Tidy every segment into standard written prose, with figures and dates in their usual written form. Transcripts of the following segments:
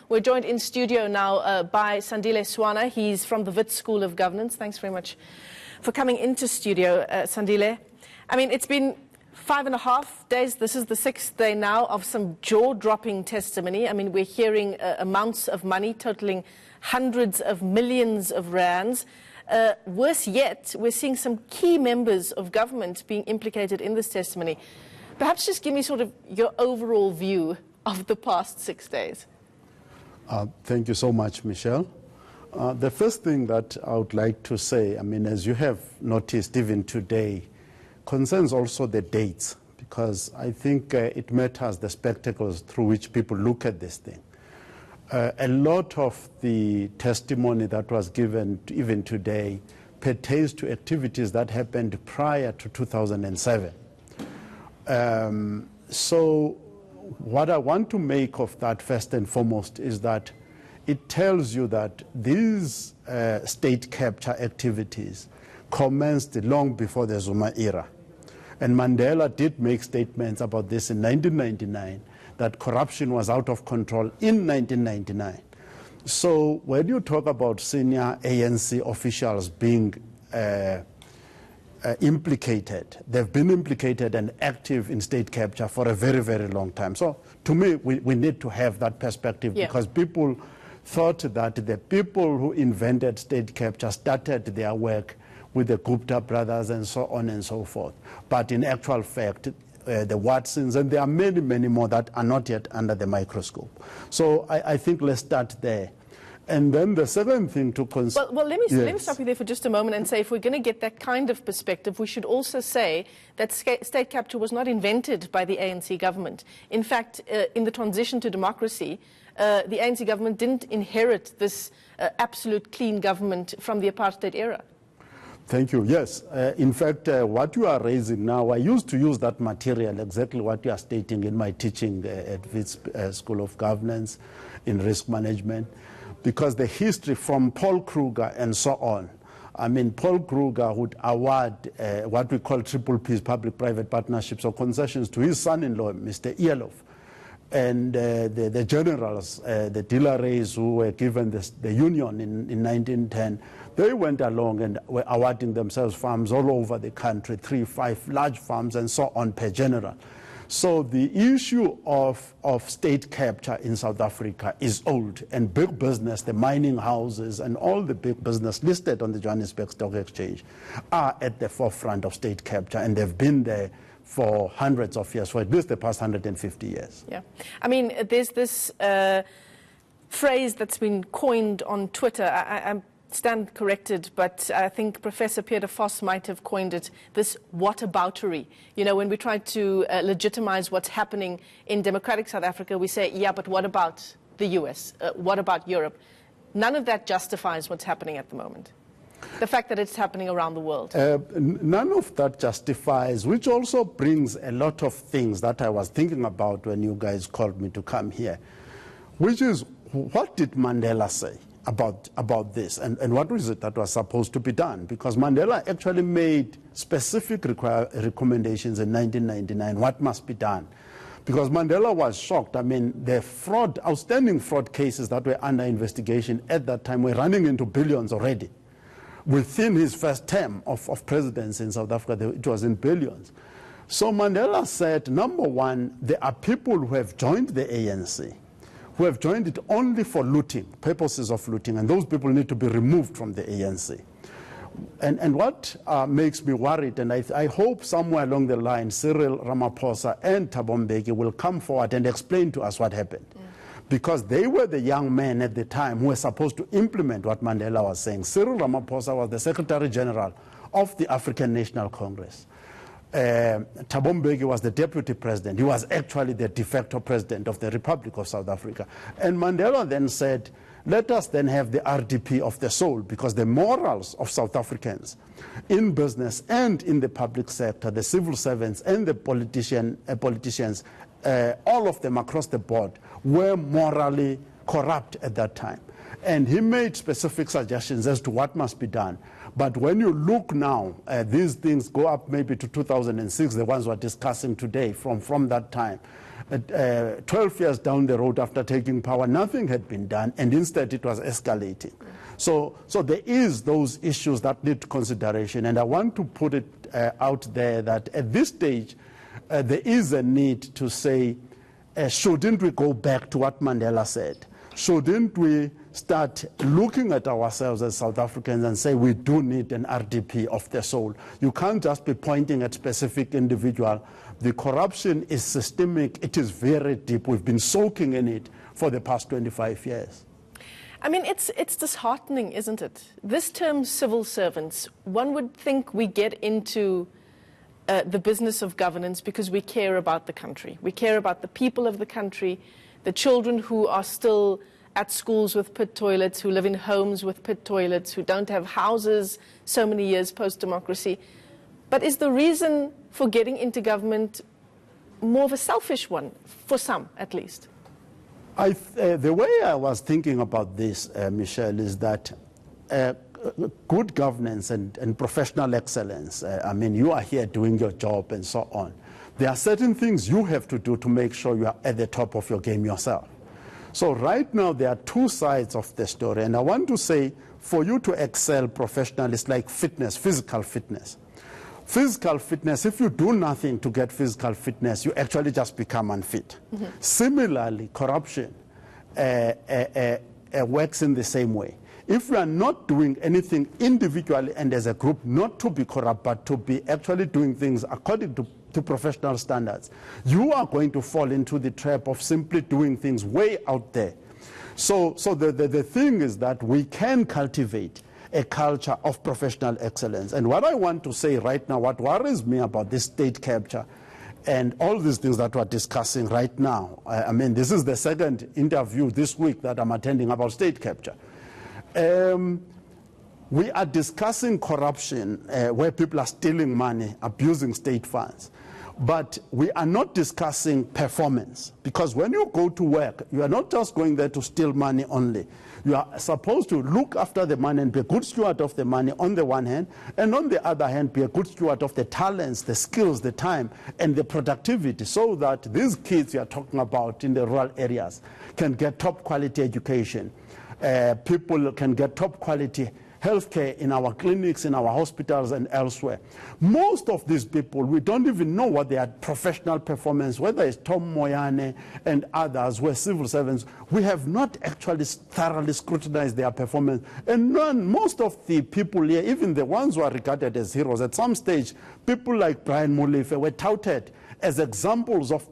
We're joined in studio now by Sandile Swana. He's from the Wits School of Governance. Thanks very much for coming into studio, Sandile. I mean, it's been 5.5 days. This is the 6th day now of some jaw-dropping testimony. I mean, we're hearing amounts of money totaling hundreds of millions of rands. Worse yet, we're seeing some key members of government being implicated in this testimony. Perhaps just give me sort of your overall view of the past 6 days. Thank you so much, Michelle. The first thing that I would like to say, I mean, as you have noticed even today, concerns also the dates, because I think it matters the spectacles through which people look at this thing. A lot of the testimony that was given even today pertains to activities that happened prior to 2007. So what I want to make of that first and foremost is that it tells you that these state capture activities commenced long before the Zuma era. And Mandela did make statements about this in 1999, that corruption was out of control in 1999. So when you talk about senior ANC officials being implicated, they've been implicated and active in state capture for a very, very long time. So to me, we need to have that perspective, because people thought that the people who invented state capture started their work with the Gupta brothers and so on and so forth. But in actual fact, the Watsons, and there are many, many more that are not yet under the microscope. So I think let's start there. And then the second thing to consider... Well, let me stop you there for just a moment and say, if we're going to get that kind of perspective, we should also say that state capture was not invented by the ANC government. In fact, in the transition to democracy, the ANC government didn't inherit this absolute clean government from the apartheid era. Thank you. Yes. In fact, what you are raising now, I used to use that material, exactly what you are stating, in my teaching at Wits School of Governance in risk management, because the history from Paul Kruger and so on, I mean, Paul Kruger would award what we call triple Ps, public-private partnerships or concessions, to his son-in-law, Mr. Elof. And the generals, the Dilares who were given the union in 1910, they went along and were awarding themselves farms all over the country, 3, 5 large farms and so on per general. So the issue of state capture in South Africa is old, and big business, the mining houses and all the big business listed on the Johannesburg Stock Exchange are at the forefront of state capture, and they've been there for hundreds of years, for at least the past 150 years. Yeah. I mean, there's this phrase that's been coined on Twitter. I stand corrected, but I think Professor Peter Voss might have coined it, this whataboutery. You know, when we try to legitimize what's happening in democratic South Africa, we say, yeah, but what about the US? What about Europe? None of that justifies what's happening at the moment. The fact that it's happening around the world. None of that justifies, which also brings a lot of things that I was thinking about when you guys called me to come here, which is, what did Mandela say about this, and what was it that was supposed to be done? Because Mandela actually made specific recommendations in 1999, what must be done. Because Mandela was shocked. I mean, the outstanding fraud cases that were under investigation at that time were running into billions already. Within his first term of presidency in South Africa, it was in billions. So Mandela said, number one, there are people who have joined the ANC, who have joined it only for looting, purposes of looting, and those people need to be removed from the ANC. And what makes me worried, and I hope somewhere along the line, Cyril Ramaphosa and Thabo Mbeki will come forward and explain to us what happened. Because they were the young men at the time who were supposed to implement what Mandela was saying. Cyril Ramaphosa was the Secretary General of the African National Congress. Thabo Mbeki was the deputy president. He was actually the de facto president of the Republic of South Africa. And Mandela then said, let us then have the RDP of the soul, because the morals of South Africans in business and in the public sector, the civil servants and the politicians, all of them across the board were morally corrupt at that time. And he made specific suggestions as to what must be done. But when you look now, these things go up maybe to 2006, the ones we're discussing today, from that time. 12 years down the road after taking power, nothing had been done, and instead it was escalating. So there is those issues that need consideration, and I want to put it out there that at this stage, there is a need to say, shouldn't we go back to what Mandela said? Shouldn't we start looking at ourselves as South Africans and say we do need an RDP of the soul? You can't just be pointing at specific individual. The corruption is systemic. It is very deep. We've been soaking in it for the past 25 years. I mean, it's disheartening, isn't it? This term civil servants, one would think we get into the business of governance because we care about the country. We care about the people of the country, the children who are still at schools with pit toilets, who live in homes with pit toilets, who don't have houses so many years post-democracy. But is the reason for getting into government more of a selfish one, for some at least? The way I was thinking about this, Michelle, is that good governance and professional excellence, I mean, you are here doing your job and so on. There are certain things you have to do to make sure you are at the top of your game yourself. So right now, there are two sides of the story. And I want to say, for you to excel professionally, it's like fitness, physical fitness. Physical fitness, if you do nothing to get physical fitness, you actually just become unfit. Mm-hmm. Similarly, corruption works in the same way. If we are not doing anything individually and as a group, not to be corrupt, but to be actually doing things according to professional standards, you are going to fall into the trap of simply doing things way out there. So the thing is that we can cultivate a culture of professional excellence. And what I want to say right now, what worries me about this state capture and all these things that we're discussing right now, I mean, this is the second interview this week that I'm attending about state capture. We are discussing corruption where people are stealing money, abusing state funds. But we are not discussing performance, because when you go to work, you are not just going there to steal money only. You are supposed to look after the money and be a good steward of the money on the one hand, and on the other hand, be a good steward of the talents, the skills, the time, and the productivity, so that these kids you are talking about in the rural areas can get top quality education. People can get top quality healthcare in our clinics, in our hospitals, and elsewhere. Most of these people, we don't even know what their professional performance, whether it's Tom Moyane and others who are civil servants, we have not actually thoroughly scrutinized their performance. And most of the people here, even the ones who are regarded as heroes, at some stage, people like Brian Molefe were touted as examples of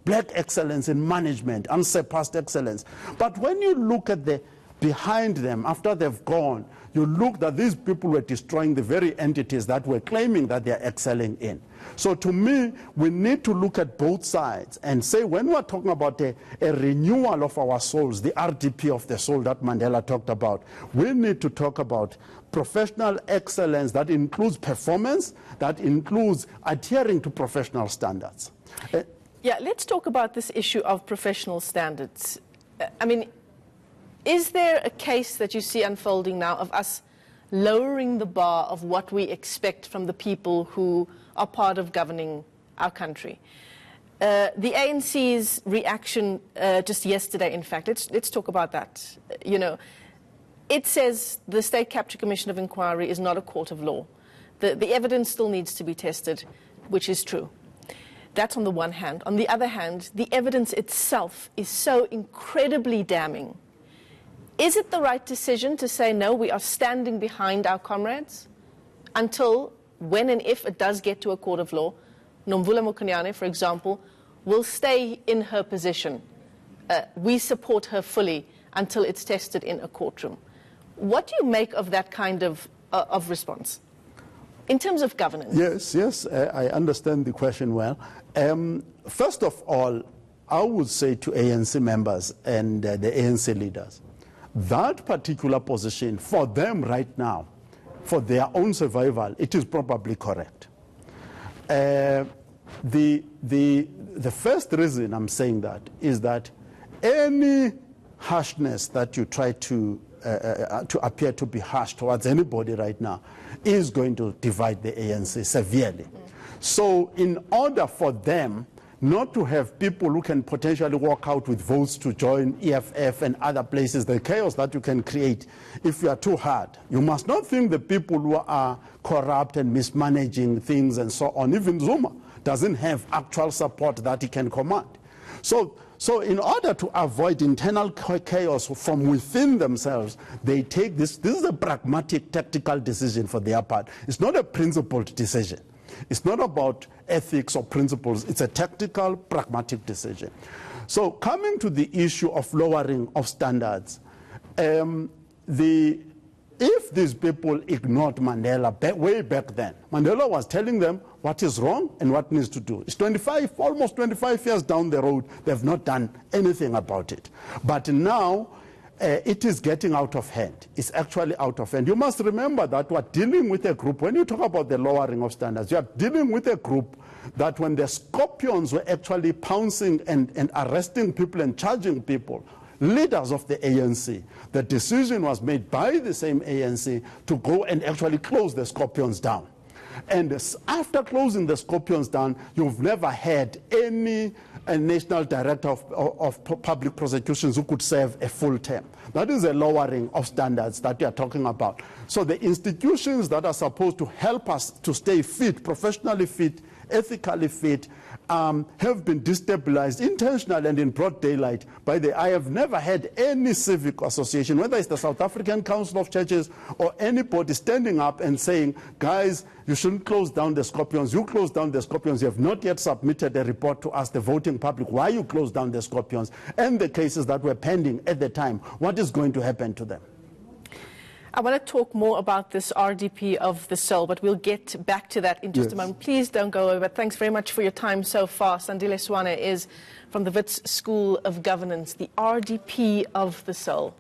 black excellence in management, unsurpassed excellence. But when you look at the behind them, after they've gone, you look that these people were destroying the very entities that were claiming that they're excelling in. So to me, we need to look at both sides and say, when we're talking about a renewal of our souls, the RDP of the soul that Mandela talked about, we need to talk about professional excellence that includes performance, that includes adhering to professional standards. Yeah, let's talk about this issue of professional standards. I mean, is there a case that you see unfolding now of us lowering the bar of what we expect from the people who are part of governing our country? The ANC's reaction just yesterday, in fact, let's talk about that. You know, it says the State Capture Commission of Inquiry is not a court of law. The evidence still needs to be tested, which is true. That's on the one hand. On the other hand, the evidence itself is so incredibly damning. Is it the right decision to say, no, we are standing behind our comrades until, when and if it does get to a court of law, Nomvula Mokonyane, for example, will stay in her position. We support her fully until it's tested in a courtroom. What do you make of that kind of response in terms of governance? Yes, I understand the question well. First of all, I would say to ANC members and the ANC leaders, that particular position for them right now, for their own survival, it is probably correct. The first reason I'm saying that is that any harshness that you try to appear to be harsh towards anybody right now is going to divide the ANC severely. So in order for them not to have people who can potentially walk out with votes to join EFF and other places, the chaos that you can create if you are too hard. You must not think the people who are corrupt and mismanaging things and so on, even Zuma doesn't have actual support that he can command. So in order to avoid internal chaos from within themselves, they take this is a pragmatic, tactical decision for their part. It's not a principled decision. It's not about ethics or principles. It's a tactical, pragmatic decision. So coming to the issue of lowering of standards, if these people ignored Mandela way back then, Mandela was telling them what is wrong and what needs to do. It's almost 25 years down the road, they've not done anything about it. But now, it is getting out of hand. It's actually out of hand. You must remember that we're dealing with a group, when you talk about the lowering of standards, you are dealing with a group that when the scorpions were actually pouncing and arresting people and charging people, leaders of the ANC, the decision was made by the same ANC to go and actually close the scorpions down. And after closing the scorpions down, you've never had any national director of public prosecutions who could serve a full term. That is a lowering of standards that we are talking about. So the institutions that are supposed to help us to stay fit, professionally fit, ethically fit, have been destabilized intentionally and in broad daylight I have never had any civic association, whether it's the South African Council of Churches or anybody standing up and saying, guys, you shouldn't close down the scorpions. You close down the scorpions. You have not yet submitted a report to us, the voting public, why you closed down the scorpions and the cases that were pending at the time. What is going to happen to them? I want to talk more about this RDP of the soul, but we'll get back to that in just a moment. Please don't go over. Thanks very much for your time so far. Sandile Swana is from the Wits School of Governance, the RDP of the soul.